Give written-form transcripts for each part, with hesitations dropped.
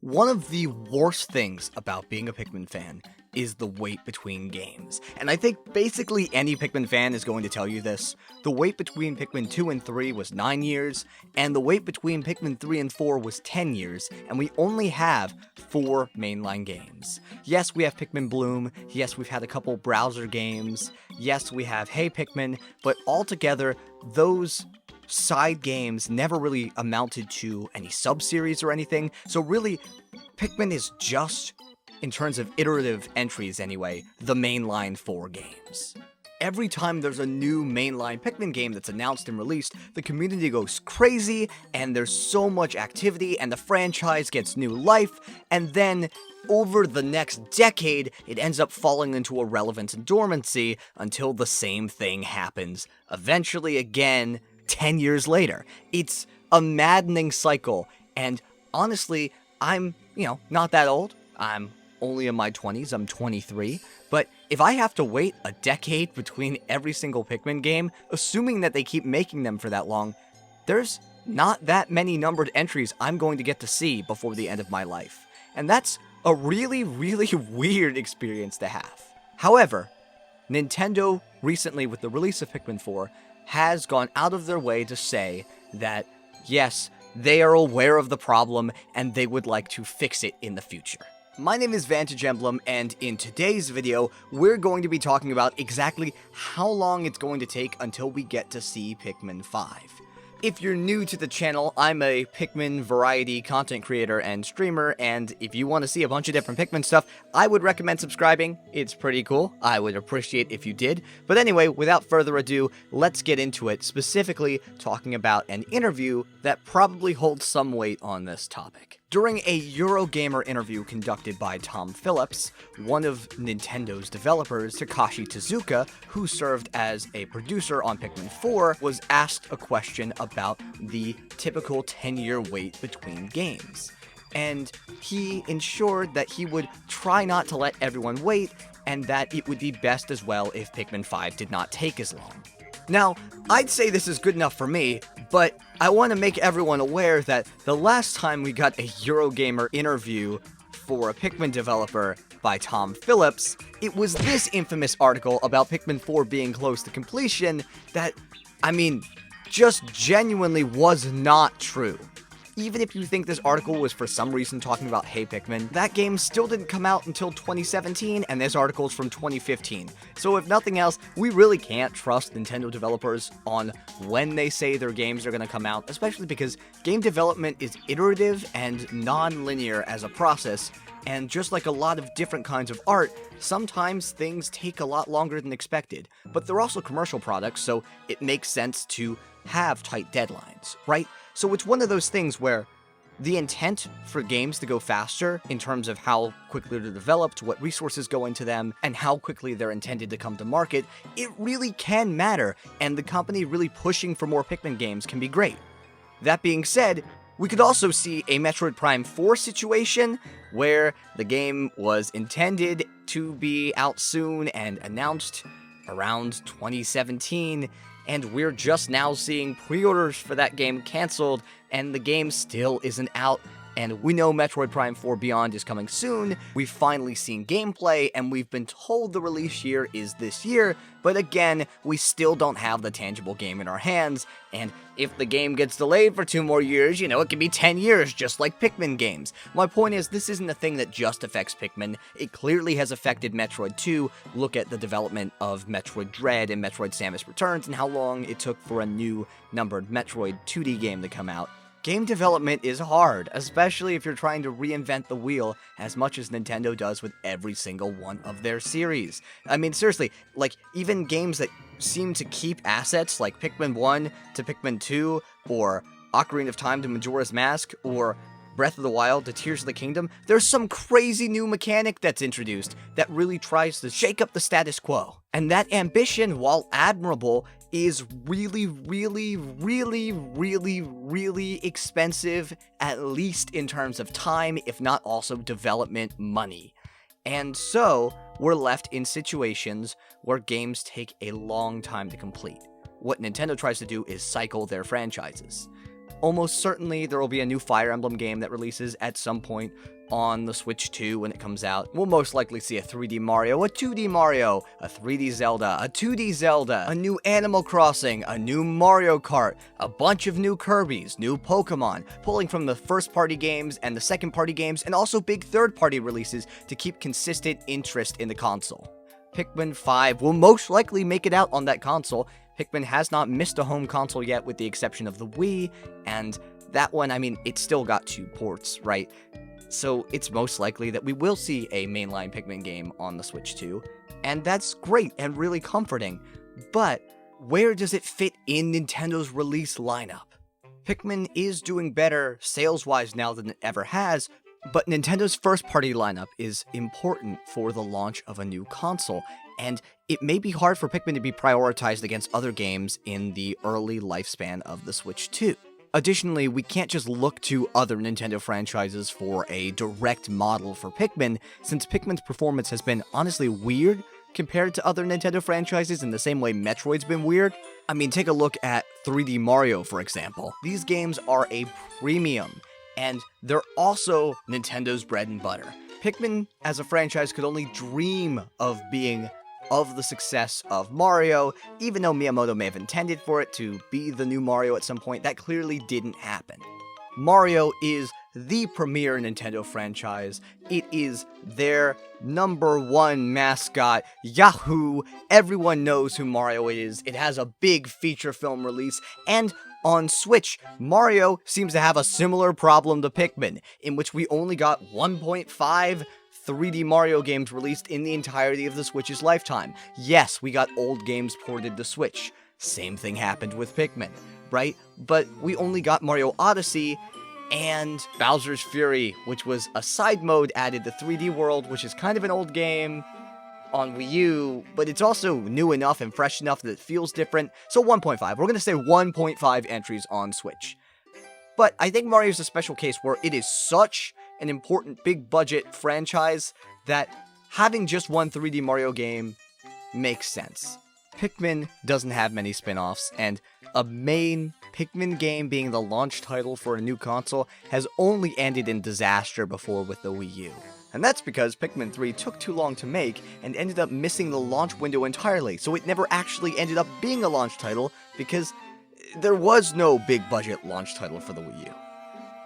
One of the worst things about being a Pikmin fan is the wait between games. And I think basically any Pikmin fan is going to tell you this. The wait between Pikmin 2 and 3 was 9 years, and the wait between Pikmin 3 and 4 was 10 years, and we only have 4 mainline games. Yes, we have Pikmin Bloom, yes, we've had a couple browser games, yes, we have Hey Pikmin, but altogether, those side games never really amounted to any sub-series or anything, so really, Pikmin is just, in terms of iterative entries anyway, the mainline 4 games. Every time there's a new mainline Pikmin game that's announced and released, the community goes crazy, and there's so much activity, and the franchise gets new life, and then, over the next decade, it ends up falling into irrelevance and dormancy until the same thing happens, eventually again, 10 years later. It's a maddening cycle, and honestly, I'm, not that old. I'm only in my 20s, I'm 23, but if I have to wait a decade between every single Pikmin game, assuming that they keep making them for that long, there's not that many numbered entries I'm going to get to see before the end of my life. And that's a really, really weird experience to have. However, Nintendo, recently with the release of Pikmin 4, has gone out of their way to say that, yes, they are aware of the problem and they would like to fix it in the future. My name is Vantage Emblem, and in today's video, we're going to be talking about exactly how long it's going to take until we get to see Pikmin 5. If you're new to the channel, I'm a Pikmin variety content creator and streamer, and if you want to see a bunch of different Pikmin stuff, I would recommend subscribing. It's pretty cool. I would appreciate if you did. But anyway, without further ado, let's get into it, specifically talking about an interview that probably holds some weight on this topic. During a Eurogamer interview conducted by Tom Phillips, one of Nintendo's developers, Takashi Tezuka, who served as a producer on Pikmin 4, was asked a question about the typical 10-year wait between games. And he ensured that he would try not to let everyone wait, and that it would be best as well if Pikmin 5 did not take as long. Now, I'd say this is good enough for me, but I want to make everyone aware that the last time we got a Eurogamer interview for a Pikmin developer by Tom Phillips, it was this infamous article about Pikmin 4 being close to completion that, just genuinely was not true. Even if you think this article was for some reason talking about Hey Pikmin, that game still didn't come out until 2017, and this article's from 2015. So if nothing else, we really can't trust Nintendo developers on when they say their games are going to come out, especially because game development is iterative and non-linear as a process, and just like a lot of different kinds of art, sometimes things take a lot longer than expected. But they're also commercial products, so it makes sense to have tight deadlines, right? So it's one of those things where the intent for games to go faster in terms of how quickly they're developed, what resources go into them, and how quickly they're intended to come to market, it really can matter, and the company really pushing for more Pikmin games can be great. That being said, we could also see a Metroid Prime 4 situation where the game was intended to be out soon and announced around 2017, and we're just now seeing pre-orders for that game canceled, and the game still isn't out, and we know Metroid Prime 4 Beyond is coming soon. We've finally seen gameplay, and we've been told the release year is this year, but again, we still don't have the tangible game in our hands, and if the game gets delayed for 2 more years, it could be 10 years, just like Pikmin games. My point is, this isn't a thing that just affects Pikmin. It clearly has affected Metroid 2. Look at the development of Metroid Dread and Metroid Samus Returns, and how long it took for a new numbered Metroid 2D game to come out. Game development is hard, especially if you're trying to reinvent the wheel as much as Nintendo does with every single one of their series. Seriously, even games that seem to keep assets like Pikmin 1 to Pikmin 2, or Ocarina of Time to Majora's Mask, or Breath of the Wild to Tears of the Kingdom, there's some crazy new mechanic that's introduced that really tries to shake up the status quo. And that ambition, while admirable, is really, really, really, really, really expensive, at least in terms of time, if not also development money. And so, we're left in situations where games take a long time to complete. What Nintendo tries to do is cycle their franchises. Almost certainly there will be a new Fire Emblem game that releases at some point. on the Switch 2 when it comes out. We'll most likely see a 3D Mario, a 2D Mario, a 3D Zelda, a 2D Zelda, a new Animal Crossing, a new Mario Kart, a bunch of new Kirby's, new Pokemon, pulling from the first-party games and the second-party games, and also big third-party releases to keep consistent interest in the console. Pikmin 5 will most likely make it out on that console. Pikmin has not missed a home console yet with the exception of the Wii, and that one, I mean, it still got 2 ports, right? So it's most likely that we will see a mainline Pikmin game on the Switch 2, and that's great and really comforting, but where does it fit in Nintendo's release lineup? Pikmin is doing better sales-wise now than it ever has, but Nintendo's first-party lineup is important for the launch of a new console, and it may be hard for Pikmin to be prioritized against other games in the early lifespan of the Switch 2. Additionally, we can't just look to other Nintendo franchises for a direct model for Pikmin, since Pikmin's performance has been honestly weird compared to other Nintendo franchises in the same way Metroid's been weird. I mean, take a look at 3D Mario, for example. These games are a premium, and they're also Nintendo's bread and butter. Pikmin, as a franchise, could only dream of being of the success of Mario, even though Miyamoto may have intended for it to be the new Mario at some point, that clearly didn't happen. Mario is the premier Nintendo franchise. It is their #1 mascot, Yahoo! Everyone knows who Mario is. It has a big feature film release, and on Switch, Mario seems to have a similar problem to Pikmin, in which we only got 1.5 3D Mario games released in the entirety of the Switch's lifetime. Yes, we got old games ported to Switch. Same thing happened with Pikmin, right? But we only got Mario Odyssey and Bowser's Fury, which was a side mode added to 3D World, which is kind of an old game on Wii U, but it's also new enough and fresh enough that it feels different. So 1.5. We're going to say 1.5 entries on Switch. But I think Mario's a special case where it is such an important big budget franchise that having just one 3D Mario game makes sense. Pikmin doesn't have many spin-offs, and a main Pikmin game being the launch title for a new console has only ended in disaster before with the Wii U. And that's because Pikmin 3 took too long to make and ended up missing the launch window entirely, so it never actually ended up being a launch title because there was no big budget launch title for the Wii U.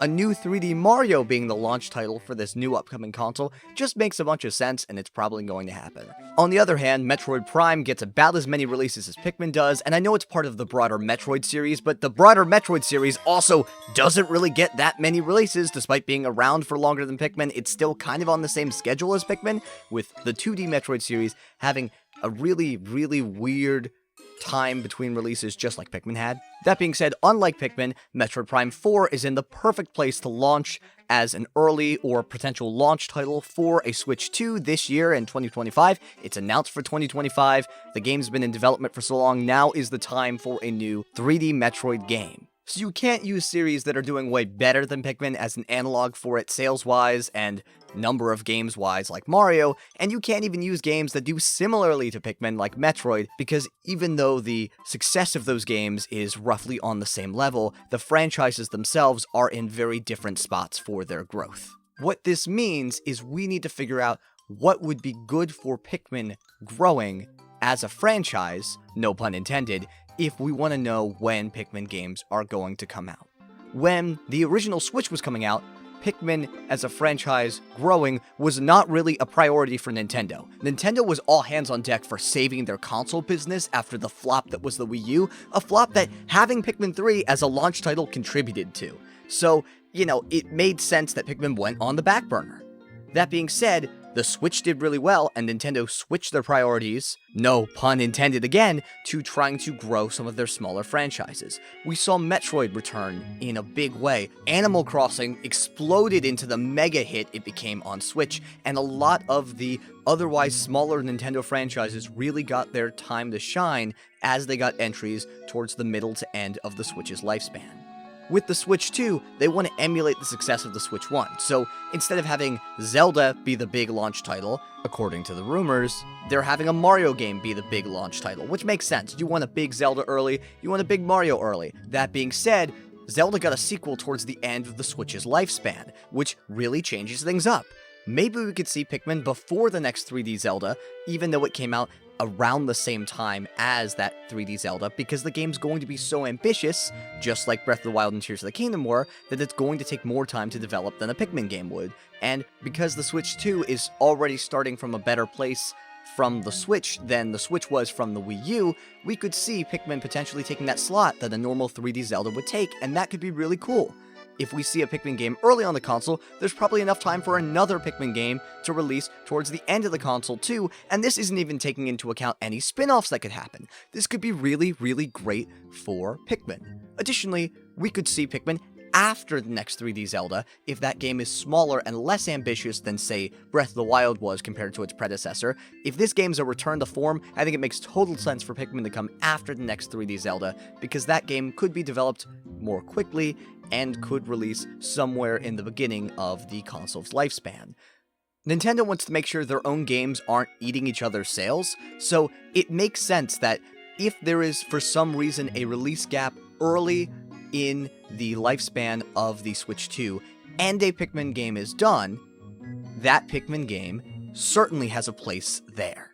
A new 3D Mario being the launch title for this new upcoming console just makes a bunch of sense, and it's probably going to happen. On the other hand, Metroid Prime gets about as many releases as Pikmin does, and I know it's part of the broader Metroid series, but the broader Metroid series also doesn't really get that many releases. Despite being around for longer than Pikmin, it's still kind of on the same schedule as Pikmin, with the 2D Metroid series having a really, really weird time between releases just like Pikmin had. That being said, unlike Pikmin, Metroid Prime 4 is in the perfect place to launch as an early or potential launch title for a Switch 2 this year in 2025. It's announced for 2025. The game's been in development for so long, now is the time for a new 3D Metroid game. So you can't use series that are doing way better than Pikmin as an analog for it sales-wise and number of games-wise like Mario, and you can't even use games that do similarly to Pikmin like Metroid, because even though the success of those games is roughly on the same level, the franchises themselves are in very different spots for their growth. What this means is we need to figure out what would be good for Pikmin growing as a franchise, no pun intended, if we want to know when Pikmin games are going to come out. When the original Switch was coming out, Pikmin as a franchise growing was not really a priority for Nintendo. Nintendo was all hands on deck for saving their console business after the flop that was the Wii U, a flop that having Pikmin 3 as a launch title contributed to. So, it made sense that Pikmin went on the back burner. That being said, the Switch did really well, and Nintendo switched their priorities, no pun intended again, to trying to grow some of their smaller franchises. We saw Metroid return in a big way. Animal Crossing exploded into the mega hit it became on Switch, and a lot of the otherwise smaller Nintendo franchises really got their time to shine as they got entries towards the middle to end of the Switch's lifespan. With the Switch 2, they want to emulate the success of the Switch 1, so instead of having Zelda be the big launch title, according to the rumors, they're having a Mario game be the big launch title, which makes sense. You want a big Zelda early, you want a big Mario early. That being said, Zelda got a sequel towards the end of the Switch's lifespan, which really changes things up. Maybe we could see Pikmin before the next 3D Zelda, even though it came out around the same time as that 3D Zelda, because the game's going to be so ambitious, just like Breath of the Wild and Tears of the Kingdom were, that it's going to take more time to develop than a Pikmin game would. And because the Switch 2 is already starting from a better place from the Switch than the Switch was from the Wii U, we could see Pikmin potentially taking that slot that a normal 3D Zelda would take, and that could be really cool. If we see a Pikmin game early on the console, there's probably enough time for another Pikmin game to release towards the end of the console too, and this isn't even taking into account any spin-offs that could happen. This could be really, really great for Pikmin. Additionally, we could see Pikmin after the next 3D Zelda, if that game is smaller and less ambitious than, say, Breath of the Wild was compared to its predecessor. If this game's a return to form, I think it makes total sense for Pikmin to come after the next 3D Zelda, because that game could be developed more quickly and could release somewhere in the beginning of the console's lifespan. Nintendo wants to make sure their own games aren't eating each other's sales, so it makes sense that if there is, for some reason, a release gap early in the lifespan of the Switch 2, and a Pikmin game is done, that Pikmin game certainly has a place there.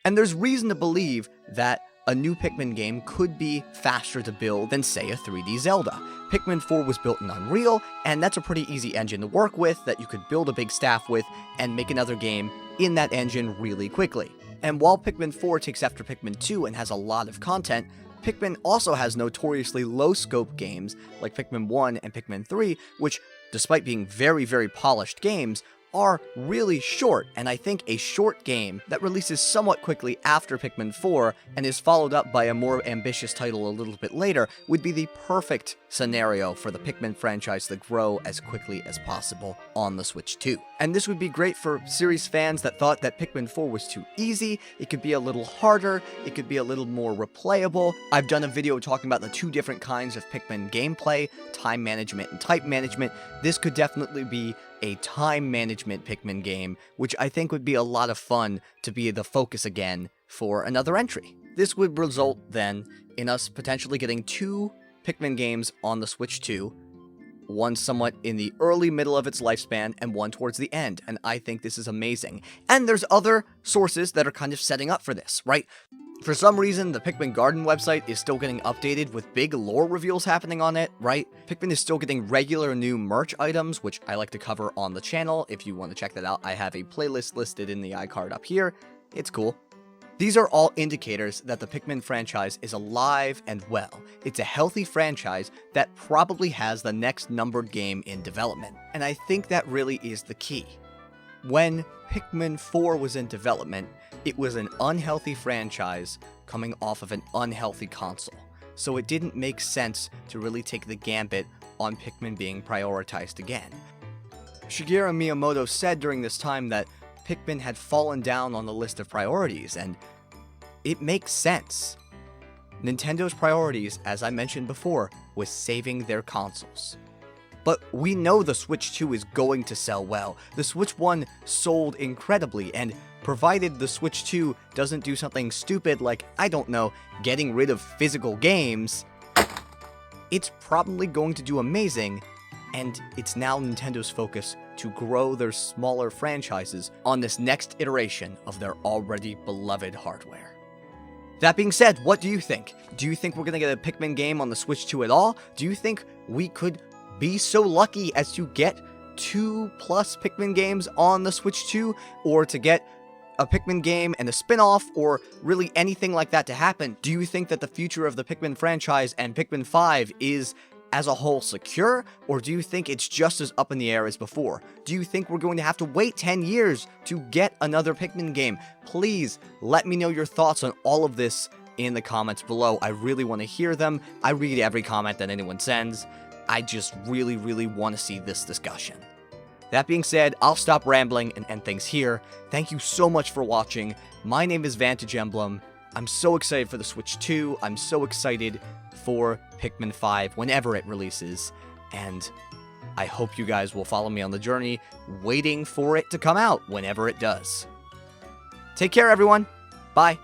And there's reason to believe that a new Pikmin game could be faster to build than, say, a 3D Zelda. Pikmin 4 was built in Unreal, and that's a pretty easy engine to work with that you could build a big staff with and make another game in that engine really quickly. And while Pikmin 4 takes after Pikmin 2 and has a lot of content, Pikmin also has notoriously low-scope games like Pikmin 1 and Pikmin 3, which, despite being very, very polished games, are really short, and I think a short game that releases somewhat quickly after Pikmin 4 and is followed up by a more ambitious title a little bit later would be the perfect scenario for the Pikmin franchise to grow as quickly as possible on the Switch 2. And this would be great for series fans that thought that Pikmin 4 was too easy, it could be a little harder, it could be a little more replayable. I've done a video talking about the two different kinds of Pikmin gameplay, time management and type management. This could definitely be a time management Pikmin game, which I think would be a lot of fun to be the focus again for another entry. This would result then in us potentially getting two Pikmin games on the Switch 2, one somewhat in the early middle of its lifespan and one towards the end, and I think this is amazing. And there's other sources that are kind of setting up for this, right? For some reason, the Pikmin Garden website is still getting updated with big lore reveals happening on it, right? Pikmin is still getting regular new merch items, which I like to cover on the channel. If you want to check that out, I have a playlist listed in the iCard up here. It's cool. These are all indicators that the Pikmin franchise is alive and well. It's a healthy franchise that probably has the next numbered game in development. And I think that really is the key. When Pikmin 4 was in development, it was an unhealthy franchise coming off of an unhealthy console, so it didn't make sense to really take the gambit on Pikmin being prioritized again. Shigeru Miyamoto said during this time that Pikmin had fallen down on the list of priorities, and it makes sense. Nintendo's priorities, as I mentioned before, was saving their consoles. But we know the Switch 2 is going to sell well. The Switch 1 sold incredibly, and provided the Switch 2 doesn't do something stupid like, I don't know, getting rid of physical games, it's probably going to do amazing, and it's now Nintendo's focus to grow their smaller franchises on this next iteration of their already beloved hardware. That being said, what do you think? Do you think we're going to get a Pikmin game on the Switch 2 at all? Do you think we could be so lucky as to get 2+ Pikmin games on the Switch 2, or to get a Pikmin game and a spin-off, or really anything like that to happen? Do you think that the future of the Pikmin franchise and Pikmin 5 is as a whole secure, or do you think it's just as up in the air as before? Do you think we're going to have to wait 10 years to get another Pikmin game? Please let me know your thoughts on all of this in the comments below. I really want to hear them. I read every comment that anyone sends. I just really, really want to see this discussion. That being said, I'll stop rambling and end things here. Thank you so much for watching. My name is Vantage Emblem. I'm so excited for the Switch 2. I'm so excited for Pikmin 5 whenever it releases. And I hope you guys will follow me on the journey, waiting for it to come out whenever it does. Take care, everyone. Bye.